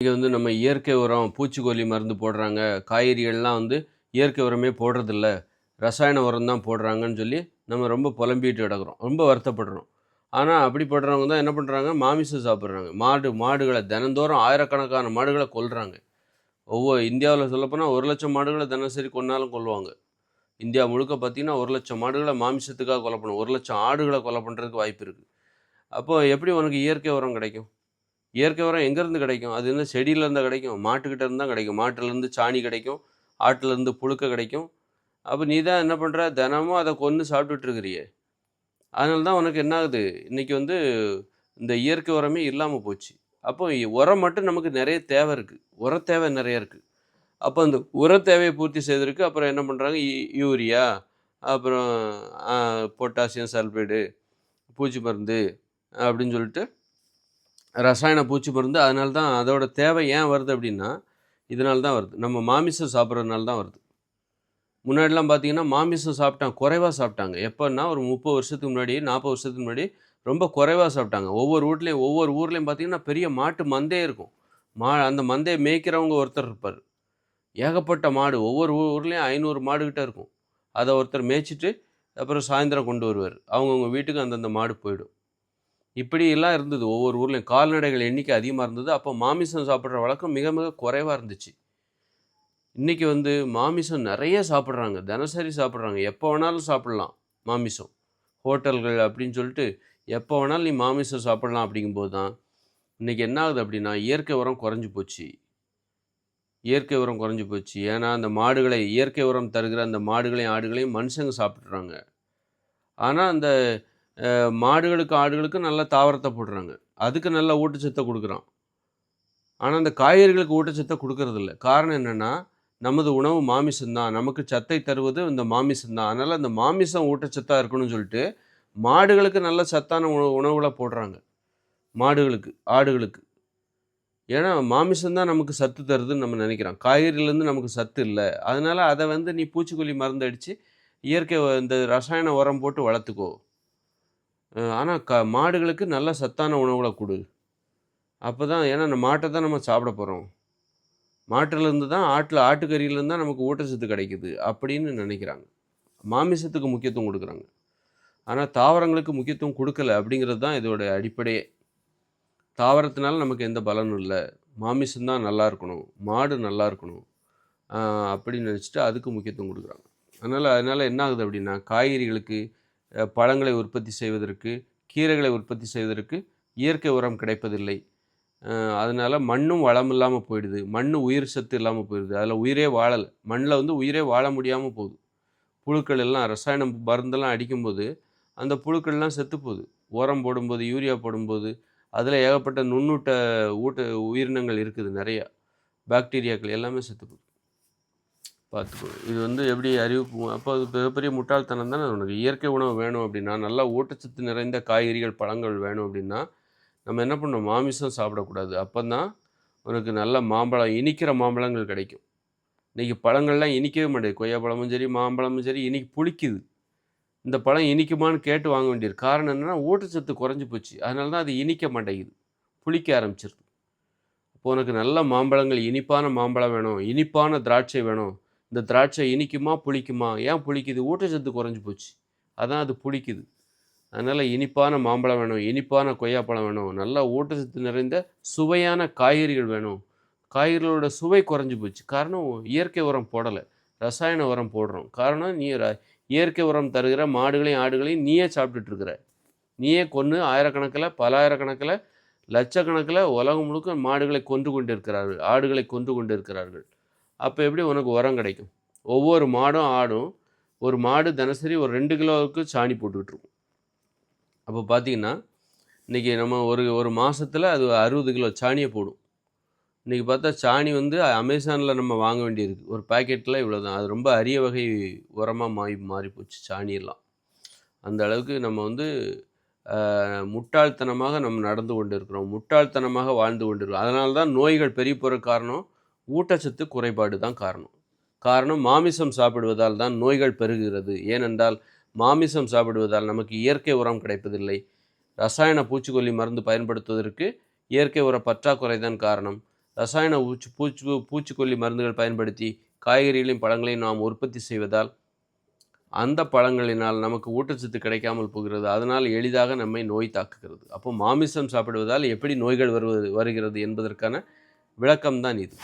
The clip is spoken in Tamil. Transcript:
இங்க வந்து நம்ம இயற்கை உரம், பூச்சிக்கொல்லி மருந்து போடுறாங்க. காய்கறிகள்லாம் வந்து இயற்கை உரமே போடுறதில்ல. ரசாயன உரம் தான் போடுறாங்கன்னு சொல்லி நம்ம ரொம்ப புலம்பிட்டு கிடக்குறோம். ரொம்ப வருத்தப்படுறோம். ஆனா, அப்படிப்படுறவங்க தான் என்ன பண்றாங்க, மாமிசம் சாப்பிடுறாங்க. மாடுகள தினந்தோறும் ஆயிரக்கணக்கான மாடுகள கொல்றாங்க. இந்தியாவுல சொல்லப்போனா 1,00,000 மாடுகள தினசரி கொன்னாலும் கொல்லுவாங்க. இந்தியா முழுக்க பார்த்தீங்கன்னா, 1,00,000 மாடுகள மாமிசத்துக்காக கொலை பண்ணுவோம். 1,00,000 ஆடுகள கொலை பண்றதுக்கு வாய்ப்பு இருக்கு. அப்போ எப்படி உனக்கு இயற்கை உரம் கிடைக்கும்? இயற்கை உரம் எங்கேருந்து கிடைக்கும்? அது என்ன செடியிலேருந்தா கிடைக்கும்? மாட்டுக்கிட்ட இருந்து தான் கிடைக்கும். மாட்டுலேருந்து சாணி கிடைக்கும். ஆட்டுலேருந்து புழுக்க கிடைக்கும். அப்ப நீ தான் என்ன பண்ற? தினமும் அத கொன்னு சாப்பிட்டுட்டு இருக்கிறியே! அதனால தான் உனக்கு என்ன ஆகுது? இன்னைக்கு வந்து இந்த இயற்கை உரமே இல்லாம போச்சு. அப்போ உரம் மட்டும் நமக்கு நெறைய தேவை இருக்கு. உரத் தேவை நெறைய இருக்கு. அப்ப அந்த உரத் தேவைய பூர்த்தி செய்வதற்கு அப்புறம் என்ன பண்றாங்க? யூரியா, அப்புறம் அ பொட்டாசியம் சல்பேட்டு, பூச்சி மருந்து அப்படின்னு சொல்லிட்டு ரசாயன பூச்சி மருந்து. அதனால தான் அதோட தேவை ஏன் வருது அப்படின்னா, இதனால தான் வருது. நம்ம மாமிசம் சாப்பிடுறதுனால தான் வருது. முன்னாடிலாம் பார்த்தீங்கன்னா, மாமிசம் குறைவா சாப்பிட்டாங்க. எப்பன்னா ஒரு 30 வருஷத்துக்கு முன்னாடி, 40 வருஷத்துக்கு முன்னாடி ரொம்ப குறைவா சாப்பிட்டாங்க. ஒவ்வொரு ஊர்லயும் பார்த்தீங்கன்னா, பெரிய மாட்டு மந்தையே இருக்கும். அந்த மந்தைய மேய்க்கிறவங்க ஒருத்தர் இருப்பாரு. ஏகப்பட்ட மாடு. ஒவ்வொரு ஊர்லயும் 500 மாடு கிட்ட இருக்கும். அத ஒருத்தர் மேய்ச்சுட்டு, அப்புறம் சாயந்தரம் கொண்டு வருவாரு. அவங்கவங்க வீட்டுக்கு அந்தந்த மாடு போயிடும். இப்படியெல்லாம் இருந்தது ஒவ்வொரு ஊர்லயும். கால்நடைகள் எண்ணிக்கை அதிகமா இருந்தது. அப்போ மாமிசம் சாப்பிடுற வழக்கம் மிக மிக குறைவா இருந்துச்சு. இன்னைக்கு வந்து மாமிசம் நெறைய சாப்பிடுறாங்க. தினசரி சாப்பிடுறாங்க. எப்போ வேணாலும் சாப்பிடலாம் மாமிசம். ஹோட்டல்கள் அப்படின்னு சொல்லிட்டு, எப்போ வேணாலும் நீ மாமிசம் சாப்பிடலாம் அப்படிங்கும்போது தான், இன்னைக்கு என்ன ஆகுது அப்படின்னா, இயற்கை உரம் குறைஞ்சு போச்சு. இயற்கை உரம் குறைஞ்சு போச்சு. ஏன்னா, அந்த இயற்கை உரம் தருகிற அந்த மாடுகளையும், ஆடுகளையும் மனுஷங்க சாப்பிட்டுறாங்க. ஆனா, அந்த மாடுகளுக்கு, ஆடுகளுக்கு நல்ல தாவரத்த போடுறாங்க. அதுக்கு நல்ல ஊட்டச்சத்த குடுக்குறான். ஆனா, அந்த காய்கறிகளுக்கு ஊட்டச்சத்த குடுக்குறதில்ல. காரணம் என்னன்னா, நமது உணவு மாமிசம் தான். நமக்கு சத்தை தருவது இந்த மாமிசம் தான். அதனால அந்த மாமிசம் ஊட்டச்சத்தா இருக்கணும்னு சொல்லிட்டு, மாடுகளுக்கு நல்ல சத்தான உணவுகள போடுறாங்க. மாடுகளுக்கு, ஆடுகளுக்கு. ஏன்னா, மாமிசம் தான் நமக்கு சத்து தருதுன்னு நம்ம நெனைக்கிறோம். காய்கறிலேருந்து நமக்கு சத்து இல்ல. அதனால அத வந்து நீ பூச்சிக்கொல்லி மருந்து அடிச்சு, இந்த ரசாயன உரம் போட்டு வளர்த்துக்கோ. ஆனா மாடுகளுக்கு நல்ல சத்தான உணவுகள குடு. அப்பதான் ஏன்னா அந்த மாட்ட தான் நம்ம சாப்பிட போறோம். மாட்டுலேருந்து தான் ஆட்டுக்கறியிலேருந்து தான் நமக்கு ஊட்டச்சத்து கிடைக்குது அப்படின்னு நினைக்கிறாங்க. மாமிசத்துக்கு முக்கியத்துவம் குடுக்குறாங்க. ஆனா தாவரங்களுக்கு முக்கியத்துவம் குடுக்கல அப்படிங்கிறது தான் இதோட அடிப்படையே. தாவரத்தினால நமக்கு எந்த பலனும் இல்ல. மாமிசம் தான் நல்லா இருக்கணும். மாடு நல்லா இருக்கணும். அ அப்படின்னு நினைச்சுட்டு அதுக்கு முக்கியத்துவம் குடுக்குறாங்க. அதனால என்ன ஆகுது அப்படின்னா, காய்கறிகளுக்கு, பழங்களை உற்பத்தி செய்வதற்கு, கீரைகளை உற்பத்தி செய்வதற்கு இயற்கை உரம் கிடைப்பதில்லை. அ அதனால மண்ணும் வளம் இல்லாம போயிடுது. மண்ணு உயிர் சத்து இல்லாம போயிருது. அதில உயிரே வாழல. மண்ல வந்து உயிரே வாழ முடியாம போகுது. புழுக்கள் எல்லாம் ரசாயன மருந்தெல்லாம் அடிக்கும்போது, அந்த புழுக்கள்லாம் செத்து போகுது. உரம் போடும்போது, யூரியா போடும்போது, அதில ஏகப்பட்ட நுண்ணூட்ட ஊட்ட உயிரினங்கள் இருக்குது நெறையா. பாக்டீரியாக்கள் எல்லாமே செத்து போகுது. பார்த்துக்கோ. இது வந்து எப்படி அப்போ அது மிகப்பெரிய முட்டாள்தனம் தானே உனக்கு. இயற்கை உணவு வேணும் அப்படின்னா, நல்லா ஊட்டச்சத்து நிறைந்த காய்கறிகள், பழங்கள் வேணும் அப்படின்னா, நம்ம என்ன பண்ணணும்? மாமிசம் சாப்பிடக்கூடாது. அப்பந்தான் உனக்கு நல்ல மாம்பழம், இனிக்கிற மாம்பழங்கள் கிடைக்கும். இன்னைக்கு பழங்கள்லாம் இனிக்கவே மாட்டேங்குது. கொய்யா பழமும் சரி, மாம்பழமும் சரி புளிக்குது. இந்த பழம் இனிக்குமான்னு கேட்டு வாங்க வேண்டியிருக்கு. காரணம் என்னன்னா, ஊட்டச்சத்து குறைஞ்சு போச்சு. அதனால தான் அது இனிக்க மாட்டேங்குது. புளிக்க ஆரம்பிச்சிருது. அப்போ உனக்கு நல்ல மாம்பழங்கள், இனிப்பான மாம்பழம் வேணும், இனிப்பான திராட்சை வேணும். இந்த திராட்சை இனிக்குமா? புளிக்குமா? ஏன் புளிக்குது? ஊட்டச்சத்து குறைஞ்சு போச்சு. அதான் அது புளிக்குது. அதனால இனிப்பான மாம்பழம் வேணும், இனிப்பான கொய்யாப்பழம் வேணும், நல்லா ஊட்டச்சத்து நிறைந்த சுவையான காய்கறிகள் வேணும். காய்கறிகளோட சுவை குறைஞ்சு போச்சு. காரணம் இயற்கை உரம் போடல. ரசாயன உரம் போடுறோம். காரணம் இயற்கை உரம் தருகிற மாடுகளையும், ஆடுகளையும் நீயே சாப்பிட்டுட்டு இருக்கிற. நீயே கொன்னு ஆயிரக்கணக்கில, பலாயிரக்கணக்கில, லட்சக்கணக்கில உலகம் முழுக்க மாடுகளை கொன்று கொண்டிருக்கிறார்கள். ஆடுகளை கொன்று கொண்டிருக்கிறார்கள். அப்ப எப்படி உனக்கு உரம் கிடைக்கும்? ஒவ்வொரு மாடும், ஆடும் ஒரு மாடு தினசரி ஒரு 2 கிலோவுக்கு சாணி போட்டுக்கிட்டு இருக்கும். அப்போ பார்த்தீங்கன்னா, இன்னைக்கு நம்ம ஒரு ஒரு மாசத்துல அது 60 கிலோ சாணிய போடும். இன்னைக்கு பார்த்தா சாணி வந்து அமேசான்ல நம்ம வாங்க வேண்டியிருக்கு. ஒரு பாக்கெட்ல இவ்வளோதான். அது ரொம்ப அரிய வகை உரமா மாறிப்போச்சு சாணியெல்லாம். அந்த அளவுக்கு நம்ம வந்து முட்டாள்தனமாக நம்ம நடந்து கொண்டிருக்கிறோம். முட்டாள்தனமாக வாழ்ந்து கொண்டிருக்கிறோம். அதனால தான் நோய்கள் பெருகி போறதுக்கு காரணம், ஊட்டச்சத்து குறைபாடு தான் காரணம். காரணம் மாமிசம் சாப்பிடுவதால் தான் நோய்கள் பெருகுகிறது. ஏனென்றால், மாமிசம் சாப்பிடுவதால் நமக்கு இயற்கை உரம் கிடைப்பதில்லை. ரசாயன பூச்சிக்கொல்லி மருந்து பயன்படுத்துவதற்கு இயற்கை உர பற்றாக்குறை தான் காரணம். ரசாயன பூச்சிக்கொல்லி மருந்துகள் பயன்படுத்தி காய்கறிகளையும் பழங்களையும் நாம் உற்பத்தி செய்வதால் அந்த பழங்களினால் நமக்கு ஊட்டச்சத்து கிடைக்காமல் போகிறது. அதனால் எளிதாக நம்மை நோய் தாக்குகிறது. அப்போ மாமிசம் சாப்பிடுவதால் எப்படி நோய்கள் வருகிறது என்பதற்கான விளக்கம்தான் இது.